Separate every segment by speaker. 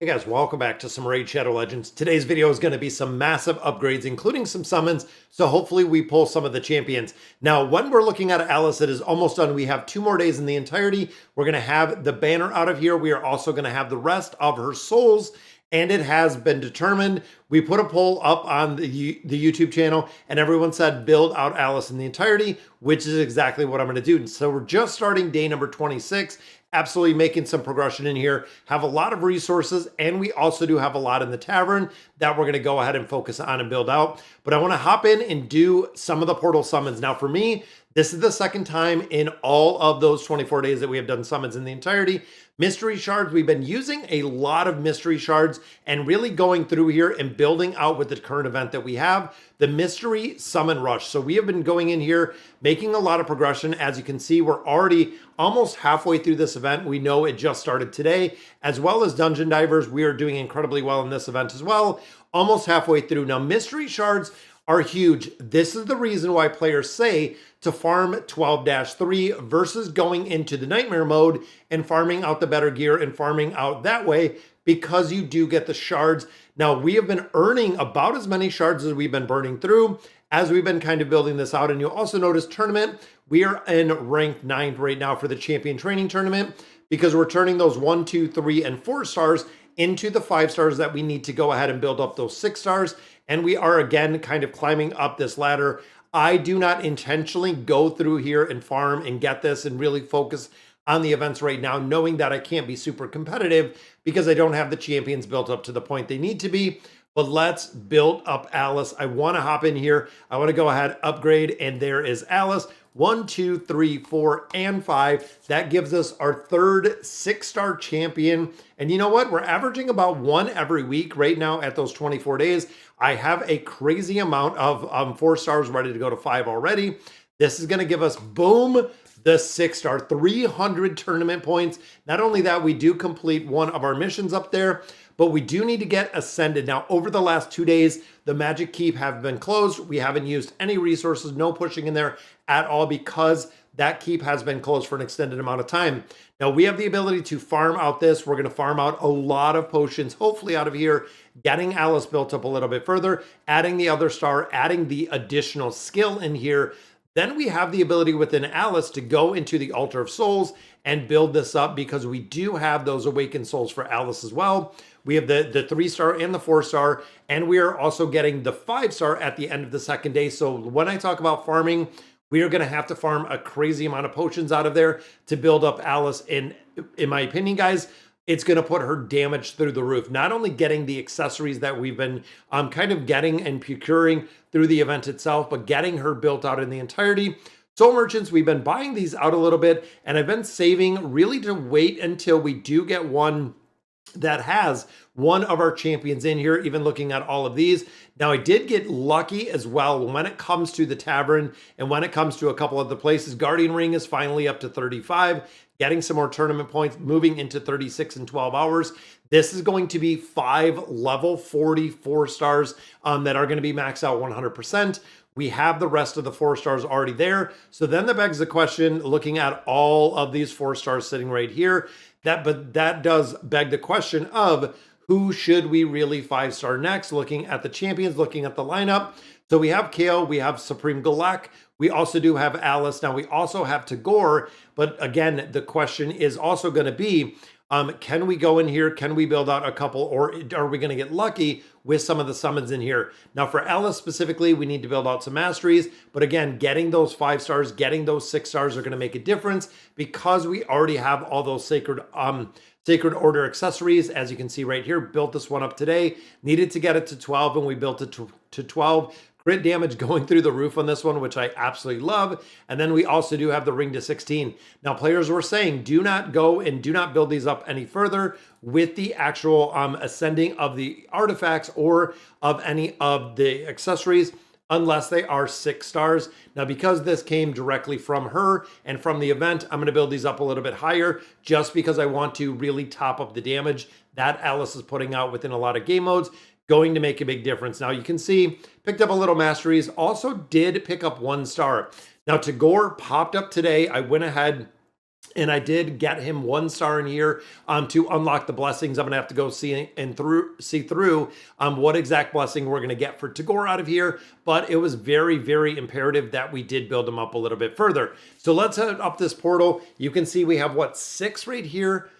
Speaker 1: Hey guys, welcome back to some Raid Shadow Legends. Today's video is going to be some massive upgrades, including some summons, so hopefully we pull some of the champions. Now, when we're looking at Alice, it is almost done. We have 2 more days in the entirety. We're going to have the banner out of here. We are also going to have the rest of her souls, and it has been determined. We put a poll up on the YouTube channel, and everyone said build out Alice in the entirety, which is exactly what I'm going to do. So we're just starting day number 26. Absolutely making some progression in here, have a lot of resources, and we also do have a lot in the tavern that we're going to go ahead and focus on and build out. But I want to hop in and do some of the portal summons. Now for me, this is the second time in all of those 24 days that we have done summons in the entirety. Mystery shards, we've been using a lot of mystery shards and really going through here and building out with the current event that we have, the mystery summon rush. So we have been going in here, making a lot of progression. As you can see, we're already almost halfway through this event. We know it just started today, as well as dungeon divers. We are doing incredibly well in this event as well, almost halfway through. Now, mystery shards are huge. This is the reason why players say to farm 12-3 versus going into the nightmare mode and farming out the better gear and farming out that way, because you do get the shards. Now, we have been earning about as many shards as we've been burning through as we've been kind of building this out. And you'll also notice tournament, we are in ranked 9th right now for the champion training tournament, because we're turning those 1, 2, 3, and 4 stars into the 5 stars that we need to go ahead and build up those 6 stars. And we are again kind of climbing up this ladder. I do not intentionally go through here and farm and get this and really focus on the events right now, knowing that I can't be super competitive because I don't have the champions built up to the point they need to be. But let's build up Alice. I want to hop in here. I want to go ahead, upgrade, and there is Alice. 1, 2, 3, 4, and 5. That gives us our third 6-star champion. And you know what? We're averaging about 1 every week right now at those 24 days. I have a crazy amount of 4 stars ready to go to 5 already. This is going to give us, boom, the 6-star, 300 tournament points. Not only that, we do complete one of our missions up there, but we do need to get ascended. Now, over the last 2 days, the magic keep have been closed. We haven't used any resources, no pushing in there at all, because that keep has been closed for an extended amount of time. Now, we have the ability to farm out this. We're going to farm out a lot of potions, hopefully out of here, getting Alice built up a little bit further, adding the other star, adding the additional skill in here. Then we have the ability within Alice to go into the Altar of Souls and build this up, because we do have those awakened souls for Alice as well. We have the 3-star and the 4-star, and we are also getting the 5-star at the end of the second day. So when I talk about farming, we are going to have to farm a crazy amount of potions out of there to build up Alice. And in my opinion, guys, it's going to put her damage through the roof. Not only getting the accessories that we've been kind of getting and procuring through the event itself, but getting her built out in the entirety. Soul Merchants, we've been buying these out a little bit, and I've been saving really to wait until we do get one that has one of our champions in here, even looking at all of these. Now, I did get lucky as well when it comes to the tavern and when it comes to a couple of the places. Guardian Ring is finally up to 35, getting some more tournament points, moving into 36 in 12 hours. This is going to be 5 level 44 stars that are going to be maxed out 100%. We have the rest of the 4 stars already there. So then that begs the question, looking at all of these 4 stars sitting right here, but that does beg the question of who should we really 5-star next, looking at the champions, looking at the lineup. So we have KO, we have Supreme Galek, we also do have Alice. Now we also have Tagore, but again, the question is also going to be, can we go in here? Can we build out a couple, or are we going to get lucky with some of the summons in here? Now for Alice specifically, we need to build out some masteries, but again, getting those 5 stars, getting those 6 stars are going to make a difference, because we already have all those sacred order accessories. As you can see right here, built this one up today, needed to get it to 12, and we built it to 12. Crit damage going through the roof on this one, which I absolutely love. And then we also do have the ring to 16. Now, players were saying, do not go and do not build these up any further with the actual ascending of the artifacts or of any of the accessories unless they are 6 stars. Now, because this came directly from her and from the event, I'm going to build these up a little bit higher just because I want to really top up the damage that Alice is putting out within a lot of game modes. Going to make a big difference. Now you can see, picked up a little masteries, also did pick up 1 star. Now Tagore popped up today. I went ahead And I did get him 1 star in here to unlock the blessings. I'm gonna have to go see through what exact blessing we're gonna get for Tagore out of here. But it was very, very imperative that we did build him up a little bit further. So let's head up this portal. You can see we have what, 6 right here.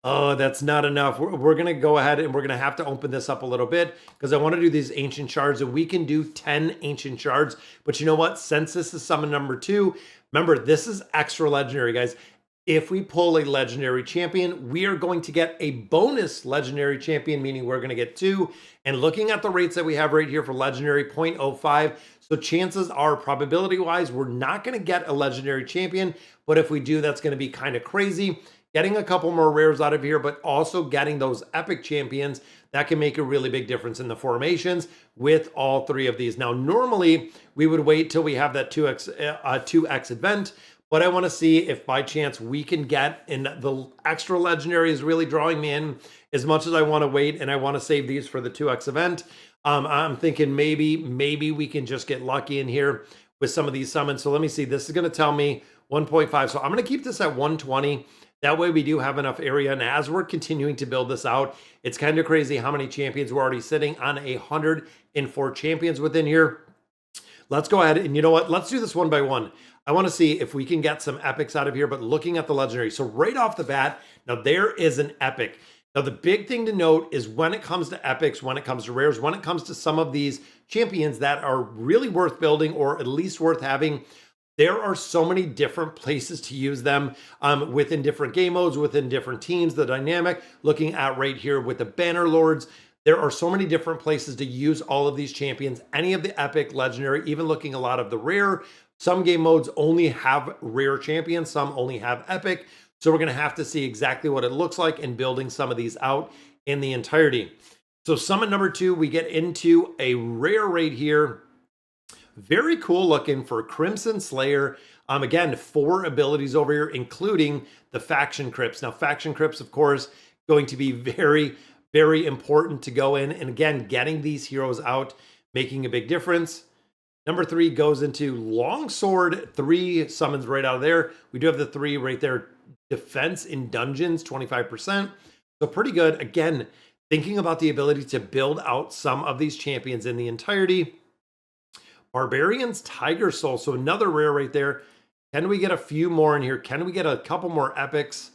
Speaker 1: Oh, that's not enough. We're going to go ahead and we're going to have to open this up a little bit because I want to do these ancient shards, and we can do 10 ancient shards. But you know what? Since this is summon number 2, remember, this is extra legendary, guys. If we pull a legendary champion, we are going to get a bonus legendary champion, meaning we're going to get 2. And looking at the rates that we have right here for legendary, 0.05. So chances are, probability-wise, we're not going to get a legendary champion. But if we do, that's going to be kind of crazy. Getting a couple more rares out of here, but also getting those epic champions, that can make a really big difference in the formations with all 3 of these. Now, normally, we would wait till we have that 2x event, but I want to see if by chance we can get, and the extra legendary is really drawing me in as much as I want to wait, and I want to save these for the 2x event. I'm thinking maybe we can just get lucky in here with some of these summons. So let me see. This is going to tell me 1.5. So I'm going to keep this at 120. That way we do have enough area. And as we're continuing to build this out, it's kind of crazy how many champions we're already sitting on. 104 champions within here. Let's go ahead and you know what? Let's do this one by one. I want to see if we can get some epics out of here, but looking at the legendary. So right off the bat, now there is an epic. Now the big thing to note is when it comes to epics, when it comes to rares, when it comes to some of these champions that are really worth building or at least worth having, there are so many different places to use them within different game modes, within different teams, the dynamic, looking at right here with the Banner Lords. There are so many different places to use all of these champions, any of the epic, legendary, even looking a lot of the rare. Some game modes only have rare champions, some only have epic. So we're going to have to see exactly what it looks like in building some of these out in the entirety. So summon number 2, we get into a rare right here. Very cool looking for Crimson Slayer. Again, 4 abilities over here, including the Faction Crypts. Now, Faction Crypts, of course, going to be very, very important to go in. And again, getting these heroes out, making a big difference. Number 3 goes into Longsword, 3 summons right out of there. We do have the 3 right there. Defense in dungeons, 25%. So pretty good. Again, thinking about the ability to build out some of these champions in the entirety. Barbarian's Tiger Soul. So another rare right there. Can we get a few more in here? Can we get a couple more epics?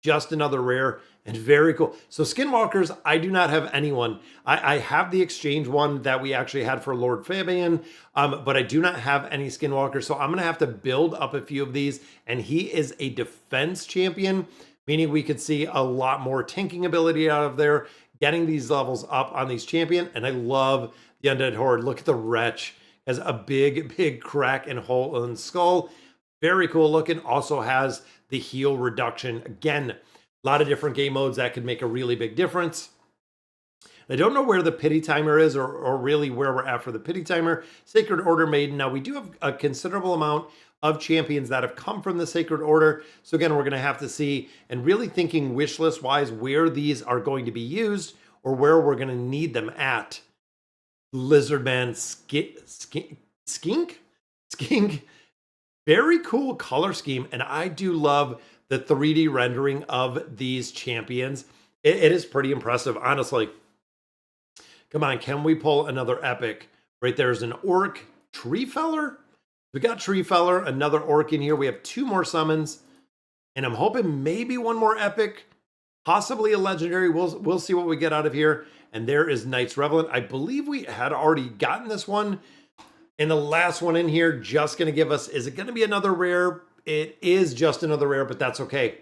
Speaker 1: Just another rare and very cool. So Skinwalkers, I do not have anyone. I have the exchange one that we actually had for Lord Fabian, but I do not have any Skinwalkers. So I'm going to have to build up a few of these. And he is a defense champion, meaning we could see a lot more tanking ability out of there, getting these levels up on these champion. And I love the Undead Horde. Look at the Wretch. Has a big crack and hole in the skull. Very cool looking. Also has the heal reduction. Again, a lot of different game modes that could make a really big difference. I don't know where the pity timer is or really where we're at for the pity timer. Sacred Order Maiden. Now we do have a considerable amount of champions that have come from the Sacred Order. So again, we're going to have to see and really thinking wish list wise where these are going to be used or where we're going to need them at. Lizardman Skink. Very cool color scheme, and I do love the 3D rendering of these champions. It is pretty impressive, honestly. Come on, can we pull another epic? Right there's an Orc Tree Feller. We got Tree Feller, another Orc in here. We have 2 more summons, and I'm hoping maybe one more epic, possibly a legendary. We'll see what we get out of here. And there is Knights Revelant. I believe we had already gotten this one. And the last one in here, just going to give us, is it going to be another rare? It is just another rare, but that's okay.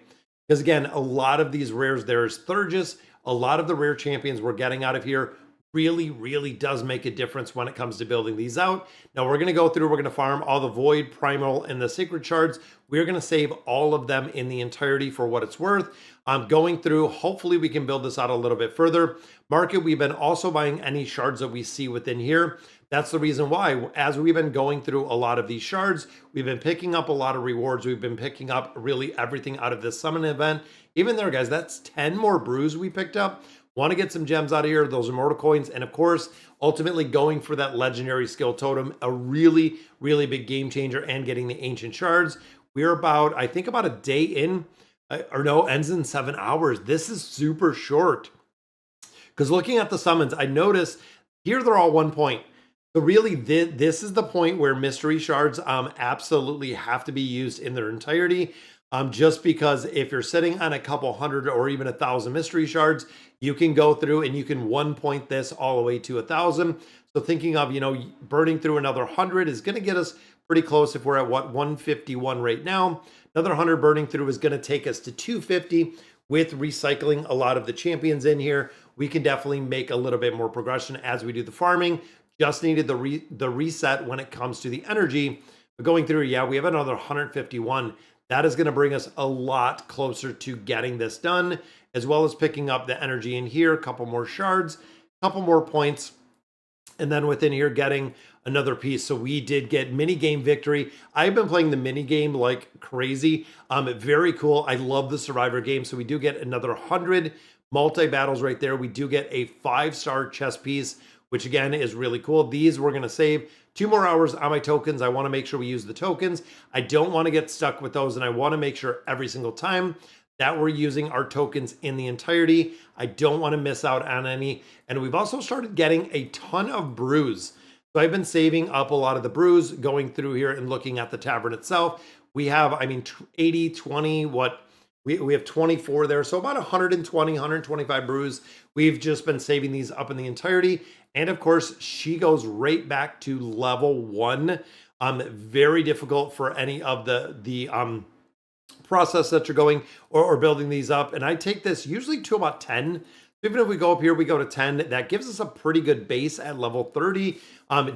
Speaker 1: Because again, a lot of these rares, there's Thurgis, a lot of the rare champions we're getting out of here really does make a difference when it comes to building these out. Now we're going to go through, we're going to farm all the Void, Primal, and the Sacred Shards. We're going to save all of them in the entirety for what it's worth. I'm going through, hopefully we can build this out a little bit further. Market, we've been also buying any shards that we see within here. That's the reason why, as we've been going through a lot of these shards, we've been picking up a lot of rewards. We've been picking up really everything out of this summon event. Even there, guys, that's 10 more brews we picked up. Want to get some gems out of here, those immortal coins, and of course, ultimately going for that legendary skill totem, a really big game changer, and getting the ancient shards. We're about, I think about a day in, or no, ends in 7 hours. This is super short. Because looking at the summons, I notice here they're all 1 point. So really, this is the point where mystery shards absolutely have to be used in their entirety. Just because if you're sitting on a couple hundred or even 1,000 mystery shards, you can go through and you can 1 point this all the way to 1,000. So thinking of, burning through another 100 is going to get us pretty close if we're at what, 151 right now. Another 100 burning through is going to take us to 250. With recycling a lot of the champions in here, we can definitely make a little bit more progression as we do the farming. Just needed the reset when it comes to the energy. But going through, yeah, we have another 151. That is going to bring us a lot closer to getting this done, as well as picking up the energy in here, a couple more shards, a couple more points, and then within here getting another piece. So we did get mini game victory. I've been playing the mini game like crazy. Very cool. I love the survivor game. So we do get another 100 multi battles right there. We do get a 5-star chess piece, which again is really cool. These we're going to save 2 more hours on my tokens. I want to make sure we use the tokens. I don't want to get stuck with those, and I want to make sure every single time that we're using our tokens in the entirety. I don't want to miss out on any. And we've also started getting a ton of brews. So I've been saving up a lot of the brews, going through here and looking at the tavern itself. We have, 80, 20, we have 24 there. So about 120, 125 brews. We've just been saving these up in the entirety. And of course, she goes right back to level 1. Very difficult for any of the process that you're going or building these up. And I take this usually to about 10. Even if we go up here, we go to 10. That gives us a pretty good base at level 30,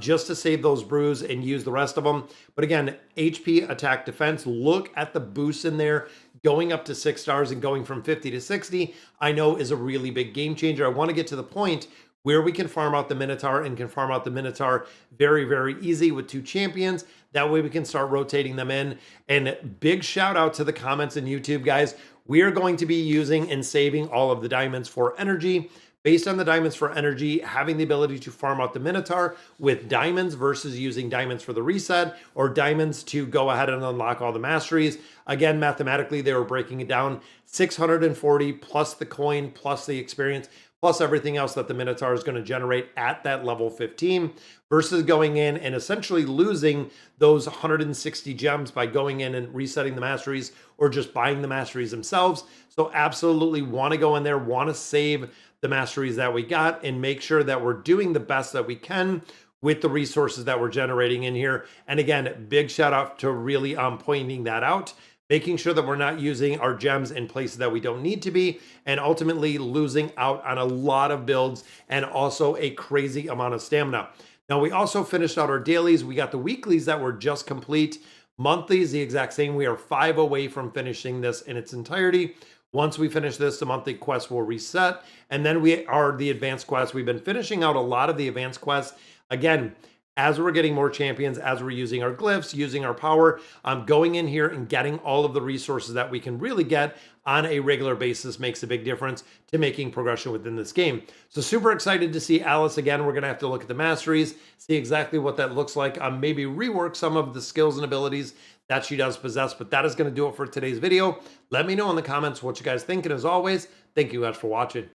Speaker 1: just to save those brews and use the rest of them. But again, HP, attack, defense, look at the boost in there. Going up to 6 stars and going from 50 to 60, I know is a really big game changer. I want to get to the point where we can farm out the Minotaur and can farm out the Minotaur very, very easy with 2 champions. That way we can start rotating them in. And big shout out to the comments in YouTube, guys. We are going to be using and saving all of the diamonds for energy. Based on the diamonds for energy, having the ability to farm out the Minotaur with diamonds versus using diamonds for the reset or diamonds to go ahead and unlock all the masteries. Again, mathematically, they were breaking it down 640 plus the coin, plus the experience, plus everything else that the Minotaur is going to generate at that level 15 versus going in and essentially losing those 160 gems by going in and resetting the masteries or just buying the masteries themselves. So absolutely want to go in there, want to save the masteries that we got and make sure that we're doing the best that we can with the resources that we're generating in here. And again, big shout out to really pointing that out, making sure that we're not using our gems in places that we don't need to be, and ultimately losing out on a lot of builds and also a crazy amount of stamina. Now, we also finished out our dailies. We got the weeklies that were just complete. Monthlies, the exact same. We are 5 away from finishing this in its entirety. Once we finish this, the monthly quest will reset. And then we are the advanced quests. We've been finishing out a lot of the advanced quests. Again, as we're getting more champions, as we're using our glyphs, using our power, going in here and getting all of the resources that we can really get on a regular basis makes a big difference to making progression within this game. So super excited to see Alice again. We're going to have to look at the masteries, see exactly what that looks like, maybe rework some of the skills and abilities that she does possess. But that is going to do it for today's video. Let me know in the comments what you guys think. And as always, thank you guys for watching.